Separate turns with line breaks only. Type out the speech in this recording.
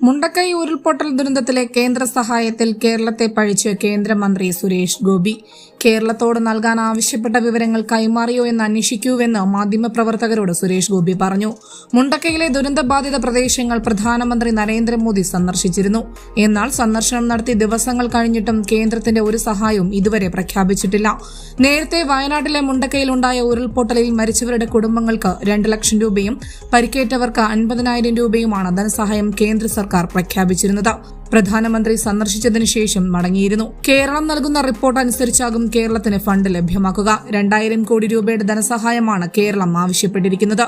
മുണ്ടക്കൈ ഉരുൾപൊട്ടൽ ദുരന്തത്തിലെ കേന്ദ്ര സഹായത്തിൽ കേരളത്തെ പഴിച്ച് കേന്ദ്രമന്ത്രി സുരേഷ് ഗോപി. കേരളത്തോട് നൽകാൻ ആവശ്യപ്പെട്ട വിവരങ്ങൾ കൈമാറിയോ എന്ന് അന്വേഷിക്കൂവെന്ന് മാധ്യമപ്രവർത്തകരോട് സുരേഷ് ഗോപി പറഞ്ഞു. മുണ്ടക്കൈയിലെ ദുരന്തബാധിത പ്രദേശങ്ങൾ പ്രധാനമന്ത്രി നരേന്ദ്രമോദി സന്ദർശിച്ചിരുന്നു. എന്നാൽ സന്ദർശനം നടത്തി ദിവസങ്ങൾ കഴിഞ്ഞിട്ടും കേന്ദ്രത്തിന്റെ ഒരു സഹായവും ഇതുവരെ പ്രഖ്യാപിച്ചിട്ടില്ല. നേരത്തെ വയനാട്ടിലെ മുണ്ടക്കൈയിലുണ്ടായ ഉരുൾപൊട്ടലിൽ മരിച്ചവരുടെ കുടുംബങ്ങൾക്ക് 2 ലക്ഷം രൂപയും പരിക്കേറ്റവർക്ക് 50,000 രൂപയുമാണ് ധനസഹായം കേന്ദ്ര സർക്കാർ പ്രഖ്യാപിച്ചിരുന്നത്. പ്രധാനമന്ത്രി സന്ദർശിച്ചതിനു ശേഷം മടങ്ങിയിരുന്നു. കേരളം നൽകുന്ന റിപ്പോർട്ട് അനുസരിച്ചാകും കേരളത്തിന് ഫണ്ട് ലഭ്യമാക്കുക. 2,000 കോടി രൂപയുടെ ധനസഹായമാണ് കേരളം ആവശ്യപ്പെട്ടിരിക്കുന്നത്.